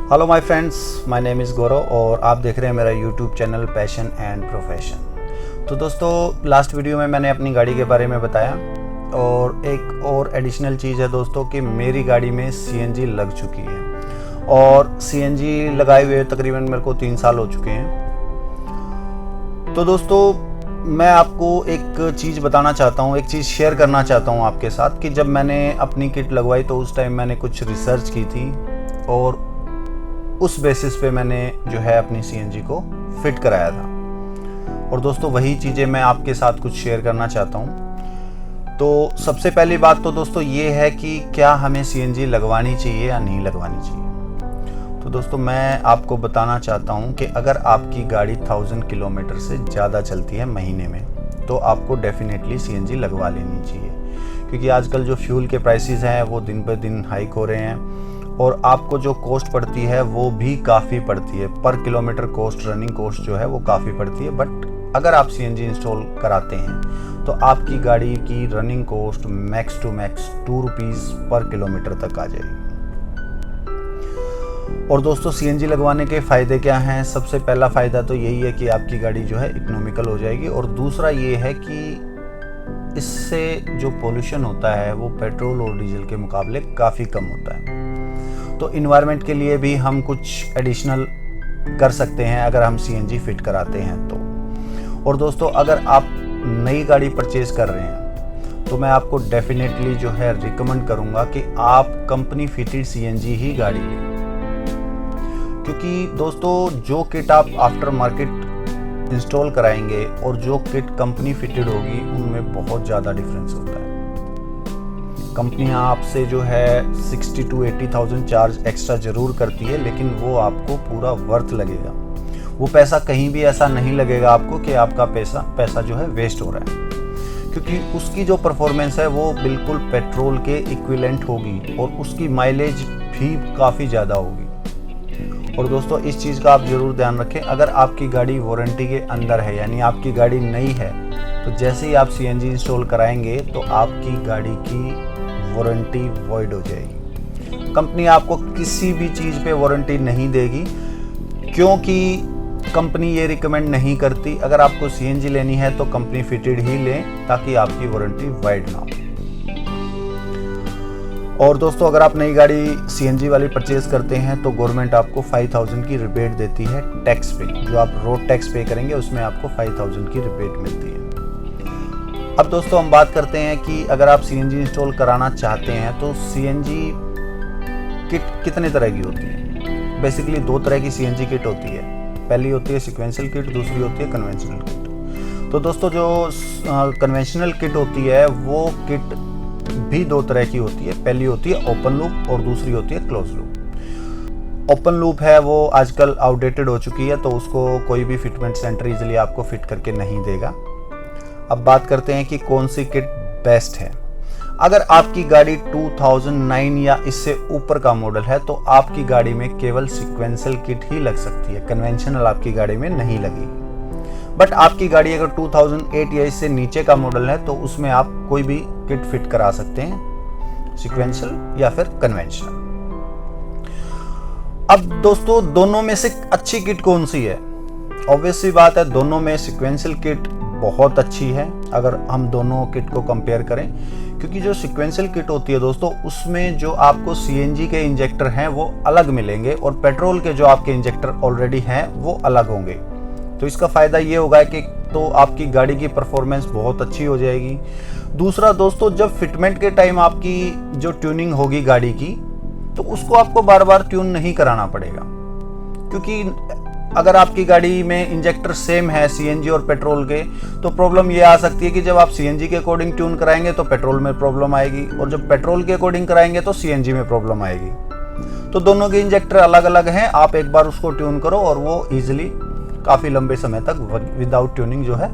Hello my friends, my name is Gaurav और आप देख रहे हैं मेरा YouTube channel passion and profession. तो दोस्तों, लास्ट वीडियो में मैंने अपनी गाड़ी के बारे में बताया और एक और एडिशनल चीज़ है दोस्तों कि मेरी गाड़ी में सीएनजी लग चुकी है और सीएनजी लगाए हुए तकरीबन मेरे को 3 साल हो चुके हैं। तो दोस्तों, मैं आपको एक चीज़ बताना चाहता हूँ, एक चीज़ शेयर करना चाहता हूँ आपके साथ कि जब मैंने अपनी किट लगवाई तो उस टाइम मैंने कुछ रिसर्च की थी और उस बेसिस पे मैंने जो है अपनी सीएनजी को फिट कराया था। और दोस्तों, वही चीज़ें मैं आपके साथ कुछ शेयर करना चाहता हूँ। तो सबसे पहली बात तो दोस्तों ये है कि क्या हमें सीएनजी लगवानी चाहिए या नहीं लगवानी चाहिए। तो दोस्तों, मैं आपको बताना चाहता हूँ कि अगर आपकी गाड़ी 1000 किलोमीटर से ज़्यादा चलती है महीने में तो आपको डेफिनेटली सीएनजी लगवा लेनी चाहिए, क्योंकि आजकल जो फ्यूल के प्राइसेस हैं वो दिन पर दिन हाइक हो रहे हैं और आपको जो कॉस्ट पड़ती है वो भी काफ़ी पड़ती है। पर किलोमीटर कॉस्ट, रनिंग कॉस्ट जो है वो काफ़ी पड़ती है। बट अगर आप सीएनजी इंस्टॉल कराते हैं तो आपकी गाड़ी की running cost max to max 2 rupees per kilometre तक आ जाएगी। और दोस्तों, सीएनजी लगवाने के फ़ायदे क्या हैं? सबसे पहला फ़ायदा तो यही है कि आपकी गाड़ी जो है इकोनॉमिकल हो जाएगी और दूसरा ये है कि इससे जो पोल्यूशन होता है वो पेट्रोल और डीजल के मुकाबले काफ़ी कम होता है। तो इन्वायरमेंट के लिए भी हम कुछ एडिशनल कर सकते हैं अगर हम सीएनजी फिट कराते हैं तो। और दोस्तों, अगर आप नई गाड़ी परचेज़ कर रहे हैं तो मैं आपको डेफिनेटली जो है रिकमेंड करूंगा कि आप कंपनी फिटेड सीएनजी ही गाड़ी लें, क्योंकि दोस्तों जो किट आप आफ्टर मार्केट इंस्टॉल कराएंगे और जो किट कंपनी फिटेड होगी उनमें बहुत ज़्यादा डिफरेंस होता है। कंपनियां आपसे जो है 60 to 80,000 चार्ज एक्स्ट्रा ज़रूर करती है, लेकिन वो आपको पूरा वर्थ लगेगा। वो पैसा कहीं भी ऐसा नहीं लगेगा आपको कि आपका पैसा जो है वेस्ट हो रहा है, क्योंकि उसकी जो परफॉर्मेंस है वो बिल्कुल पेट्रोल के इक्विवेलेंट होगी और उसकी माइलेज भी काफ़ी ज़्यादा होगी। और दोस्तों, इस चीज़ का आप ज़रूर ध्यान रखें, अगर आपकी गाड़ी वारंटी के अंदर है यानी आपकी गाड़ी नई है तो जैसे ही आप सीएनजी इंस्टॉल कराएंगे तो आपकी गाड़ी की वारंटी वॉइड हो जाएगी। कंपनी आपको किसी भी चीज़ पे वारंटी नहीं देगी, क्योंकि कंपनी ये रिकमेंड नहीं करती। अगर आपको सीएनजी लेनी है तो कंपनी फिटेड ही लें ताकि आपकी वारंटी वॉइड ना हो। और दोस्तों, अगर आप नई गाड़ी सीएनजी वाली परचेज करते हैं तो गवर्नमेंट आपको 5000 की रिबेट देती है टैक्स पे। जो आप रोड टैक्स पे करेंगे उसमें आपको 5000 की रिबेट मिलती है। अब दोस्तों, हम बात करते हैं कि अगर आप सीएनजी इंस्टॉल कराना चाहते हैं तो सीएनजी किट कितने तरह की होती है? बेसिकली 2 तरह की सीएनजी किट होती है। पहली होती है सीक्वेंशियल किट, दूसरी होती है कन्वेंशनल किट। तो दोस्तों, जो कन्वेंशनल किट होती है वो किट भी 2 तरह की होती है। पहली होती है ओपन लूप और दूसरी होती है क्लोज लूप। ओपन लूप है वो आजकल आउटडेटेड हो चुकी है, तो उसको कोई भी फिटमेंट सेंटर इजीली आपको फिट करके नहीं देगा। अब बात करते हैं कि कौन सी किट बेस्ट है। अगर आपकी गाड़ी 2009 या इससे ऊपर का मॉडल है तो आपकी गाड़ी में केवल सीक्वेंशियल किट ही लग सकती है, कन्वेंशनल आपकी गाड़ी में नहीं लगेगी। बट आपकी गाड़ी अगर 2008 या इससे नीचे का मॉडल है तो उसमें आप कोई भी किट फिट करा सकते हैं, सीक्वेंशियल या फिर कन्वेंशनल। अब दोस्तों, दोनों में से अच्छी किट कौन सी है? ऑब्वियस सी बात है, दोनों में सीक्वेंशियल किट बहुत अच्छी है अगर हम दोनों किट को कंपेयर करें, क्योंकि जो सीक्वेंशियल किट होती है दोस्तों उसमें जो आपको सीएनजी के इंजेक्टर हैं वो अलग मिलेंगे और पेट्रोल के जो आपके इंजेक्टर ऑलरेडी हैं वो अलग होंगे। तो इसका फ़ायदा ये होगा कि तो आपकी गाड़ी की परफॉर्मेंस बहुत अच्छी हो जाएगी। दूसरा दोस्तों, जब फिटमेंट के टाइम आपकी जो ट्यूनिंग होगी गाड़ी की तो उसको आपको बार बार ट्यून नहीं कराना पड़ेगा, क्योंकि अगर आपकी गाड़ी में इंजेक्टर सेम है सीएनजी और पेट्रोल के तो प्रॉब्लम ये आ सकती है कि जब आप सीएनजी के अकॉर्डिंग ट्यून कराएंगे तो पेट्रोल में प्रॉब्लम आएगी और जब पेट्रोल के अकॉर्डिंग कराएंगे तो सीएनजी में प्रॉब्लम आएगी। तो दोनों के इंजेक्टर अलग अलग हैं, आप एक बार उसको ट्यून करो और वो ईजिली काफ़ी लंबे समय तक विदाउट ट्यूनिंग जो है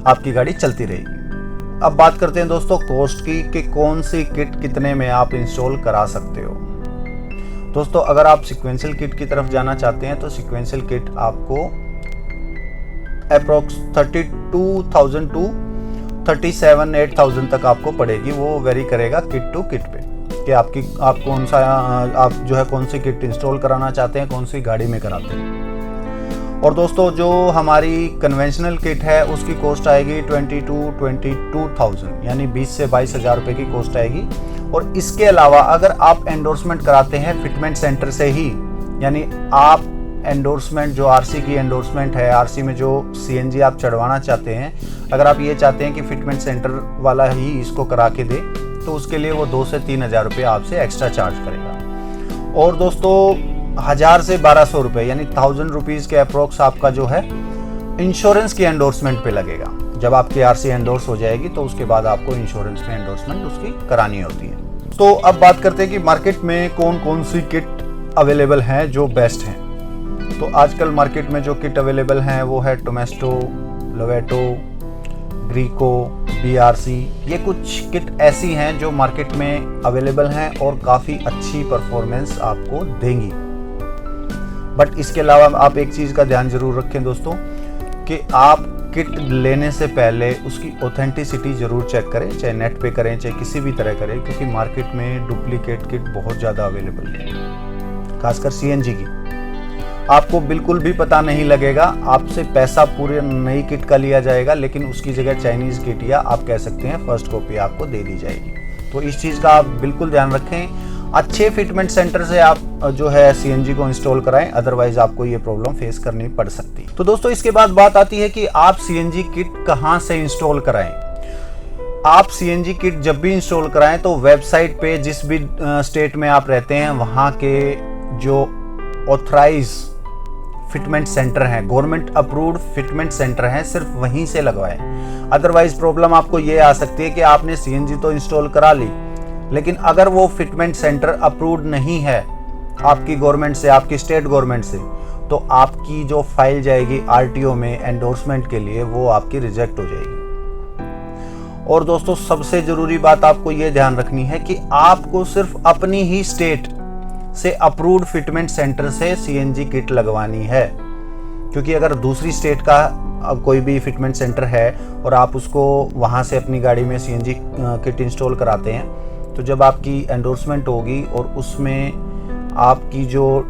आपकी गाड़ी चलती रहेगी। अब बात करते हैं दोस्तों कॉस्ट की कि कौन सी किट कितने में आप इंस्टॉल करा सकते हो। दोस्तों, अगर आप सीक्वेंशियल किट की तरफ जाना चाहते हैं तो सीक्वेंशियल किट आपको अप्रोक्स 32,000 टू 37,000 तक आपको पड़ेगी। वो वेरी करेगा किट टू किट पे कि आप कौन सा आप जो है कौन सी किट इंस्टॉल कराना चाहते हैं, कौन सी गाड़ी में कराते हैं। और दोस्तों जो हमारी कन्वेंशनल किट है उसकी कॉस्ट आएगी 22,000 यानी 20 से 22,000 रुपये की कॉस्ट आएगी। और इसके अलावा अगर आप एंडोर्समेंट कराते हैं फिटमेंट सेंटर से ही, यानी आप एंडोर्समेंट जो आरसी की एंडोर्समेंट है, आरसी में जो सीएनजी आप चढ़वाना चाहते हैं, अगर आप ये चाहते हैं कि फिटमेंट सेंटर वाला ही इसको करा के दे, तो उसके लिए वो 2 से 3,000 रुपये आपसे एक्स्ट्रा चार्ज करेगा। और दोस्तों 1,000 से 1,200 रुपये यानी 1,000 रुपीज़ के अप्रोक्स आपका जो है इंश्योरेंस की एंडोर्समेंट पे लगेगा। जब आपकी आरसी एंडोर्स हो जाएगी तो उसके बाद आपको इंश्योरेंस में एंडोर्समेंट उसकी करानी होती है। तो अब बात करते हैं कि मार्केट में कौन कौन सी किट अवेलेबल हैं जो बेस्ट हैं। तो आजकल मार्केट में जो किट अवेलेबल हैं वो है टोमेस्टो, लोवेटो, ग्रीको, बीआरसी। ये कुछ किट ऐसी हैं जो मार्केट में अवेलेबल हैं और काफ़ी अच्छी परफॉर्मेंस आपको देंगी। बट इसके अलावा आप एक चीज़ का ध्यान जरूर रखें दोस्तों कि आप किट लेने से पहले उसकी ऑथेंटिसिटी ज़रूर चेक करें, चाहे नेट पे करें चाहे किसी भी तरह करें, क्योंकि मार्केट में डुप्लीकेट किट बहुत ज़्यादा अवेलेबल है, खासकर सीएनजी की। आपको बिल्कुल भी पता नहीं लगेगा, आपसे पैसा पूरे नई किट का लिया जाएगा लेकिन उसकी जगह चाइनीज़ किट या आप कह सकते हैं फर्स्ट कॉपी आपको दे दी जाएगी। तो इस चीज़ का आप बिल्कुल ध्यान रखें। अच्छे फिटमेंट सेंटर से आप जो है सीएनजी को इंस्टॉल कराएं, अदरवाइज आपको ये प्रॉब्लम फेस करनी पड़ सकती है। तो दोस्तों इसके बाद बात आती है कि आप सीएनजी किट कहाँ से इंस्टॉल कराएं। आप सीएनजी किट जब भी इंस्टॉल कराएं तो वेबसाइट पे जिस भी स्टेट में आप रहते हैं वहाँ के जो ऑथराइज फिटमेंट सेंटर हैं, गवर्नमेंट अप्रूव्ड फिटमेंट सेंटर हैं, सिर्फ वहीं से लगवाएं। अदरवाइज प्रॉब्लम आपको ये आ सकती है कि आपने सीएनजी तो इंस्टॉल करा ली लेकिन अगर वो फिटमेंट सेंटर अप्रूव्ड नहीं है आपकी गवर्नमेंट से, आपकी स्टेट गवर्नमेंट से, तो आपकी जो फाइल जाएगी आरटीओ में एंडोर्समेंट के लिए वो आपकी रिजेक्ट हो जाएगी। और दोस्तों सबसे ज़रूरी बात आपको ये ध्यान रखनी है कि आपको सिर्फ अपनी ही स्टेट से अप्रूव्ड फिटमेंट सेंटर से सीएनजी किट लगवानी है, क्योंकि अगर दूसरी स्टेट का कोई भी फिटमेंट सेंटर है और आप उसको वहाँ से अपनी गाड़ी में सीएनजी किट इंस्टॉल कराते हैं तो जब आपकी एंडोर्समेंट होगी और उसमें आपकी जो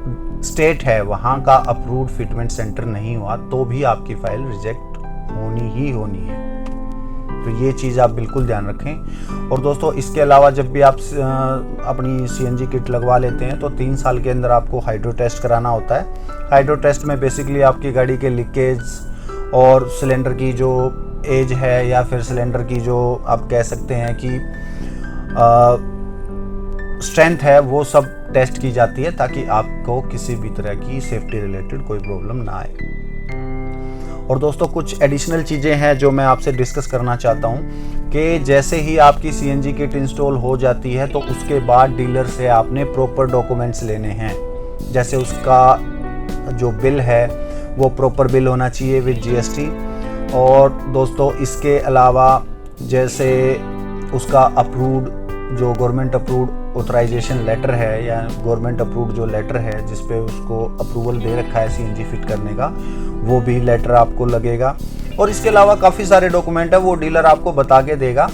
स्टेट है वहाँ का अप्रूव्ड फिटमेंट सेंटर नहीं हुआ तो भी आपकी फाइल रिजेक्ट होनी ही होनी है। तो ये चीज़ आप बिल्कुल ध्यान रखें। और दोस्तों इसके अलावा जब भी आप अपनी सीएनजी किट लगवा लेते हैं तो 3 साल के अंदर आपको हाइड्रो टेस्ट कराना होता है। हाइड्रो टेस्ट में बेसिकली आपकी गाड़ी के लीकेज और सिलेंडर की जो एज है या फिर सिलेंडर की जो आप कह सकते हैं कि स्ट्रेंथ है वो सब टेस्ट की जाती है ताकि आपको किसी भी तरह की सेफ्टी रिलेटेड कोई प्रॉब्लम ना आए। और दोस्तों कुछ एडिशनल चीज़ें हैं जो मैं आपसे डिस्कस करना चाहता हूं कि जैसे ही आपकी सीएनजी किट इंस्टॉल हो जाती है तो उसके बाद डीलर से आपने प्रॉपर डॉक्यूमेंट्स लेने हैं। जैसे उसका जो बिल है वो प्रॉपर बिल होना चाहिए विद जीएसटी। और दोस्तों इसके अलावा जैसे उसका अप्रूव्ड जो गवर्नमेंट अप्रूव्ड ऑथराइजेशन लेटर है या गवर्नमेंट अप्रूव्ड जो लेटर है जिस पे उसको अप्रूवल दे रखा है सीएनजी फिट करने का, वो भी लेटर आपको लगेगा। और इसके अलावा काफ़ी सारे डॉक्यूमेंट है वो डीलर आपको बता के देगा।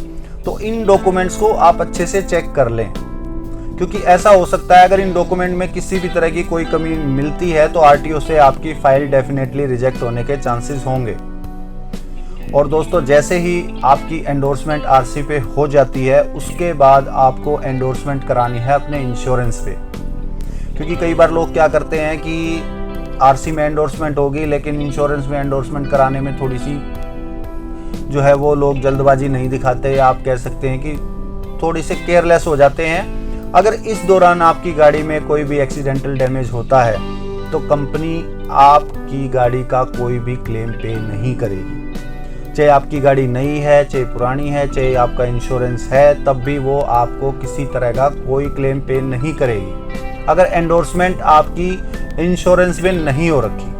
तो इन डॉक्यूमेंट्स को आप अच्छे से चेक कर लें, क्योंकि ऐसा हो सकता है अगर इन डॉक्यूमेंट में किसी भी तरह की कोई कमी मिलती है तो आरटीओ से आपकी फाइल डेफिनेटली रिजेक्ट होने के चांसेस होंगे। और दोस्तों जैसे ही आपकी एंडोर्समेंट आरसी पे हो जाती है उसके बाद आपको एंडोर्समेंट करानी है अपने इंश्योरेंस पे, क्योंकि कई बार लोग क्या करते हैं कि आरसी में एंडोर्समेंट होगी लेकिन इंश्योरेंस में एंडोर्समेंट कराने में थोड़ी सी जो है वो लोग जल्दबाजी नहीं दिखाते, या आप कह सकते हैं कि थोड़ी से केयरलेस हो जाते हैं। अगर इस दौरान आपकी गाड़ी में कोई भी एक्सीडेंटल डैमेज होता है तो कंपनी आपकी गाड़ी का कोई भी क्लेम पे नहीं करेगी, चाहे आपकी गाड़ी नई है चाहे पुरानी है चाहे आपका इंश्योरेंस है, तब भी वो आपको किसी तरह का कोई क्लेम पे नहीं करेगी अगर एंडोर्समेंट आपकी इंश्योरेंस में नहीं हो रखी।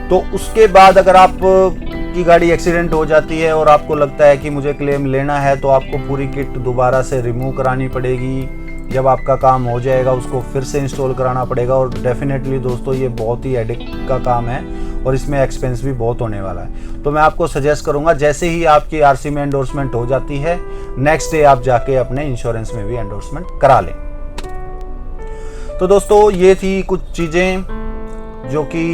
तो उसके बाद अगर आप की गाड़ी एक्सीडेंट हो जाती है और आपको लगता है कि मुझे क्लेम लेना है तो आपको पूरी किट दोबारा से रिमूव करानी पड़ेगी। जब आपका काम हो जाएगा उसको फिर से इंस्टॉल कराना पड़ेगा और डेफिनेटली दोस्तों ये बहुत ही हेडेक का काम है और इसमें एक्सपेंस भी बहुत होने वाला है। तो मैं आपको सजेस्ट करूंगा जैसे ही आपकी आरसी में एंडोर्समेंट हो जाती है, नेक्स्ट डे आप जाके अपने इंश्योरेंस में भी एंडोर्समेंट करा लें। तो दोस्तों ये थी कुछ चीज़ें जो कि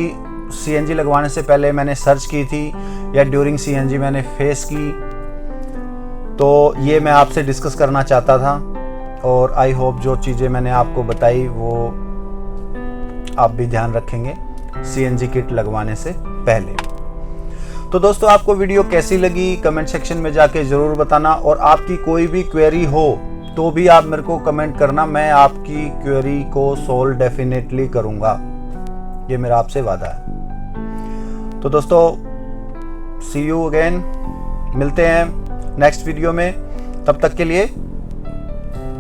सीएनजी लगवाने से पहले मैंने सर्च की थी या ड्यूरिंग सीएनजी मैंने फेस की, तो ये मैं आपसे डिस्कस करना चाहता था। और आई होप जो चीज़ें मैंने आपको बताई वो आप भी ध्यान रखेंगे सीएनजी किट लगवाने से पहले। तो दोस्तों आपको वीडियो कैसी लगी कमेंट सेक्शन में जाके ज़रूर बताना, और आपकी कोई भी क्वेरी हो तो भी आप मेरे को कमेंट करना, मैं आपकी क्वेरी को सॉल्व डेफिनेटली करूँगा, ये मेरा आपसे वादा है। तो दोस्तों सी यू अगेन, मिलते हैं नेक्स्ट वीडियो में, तब तक के लिए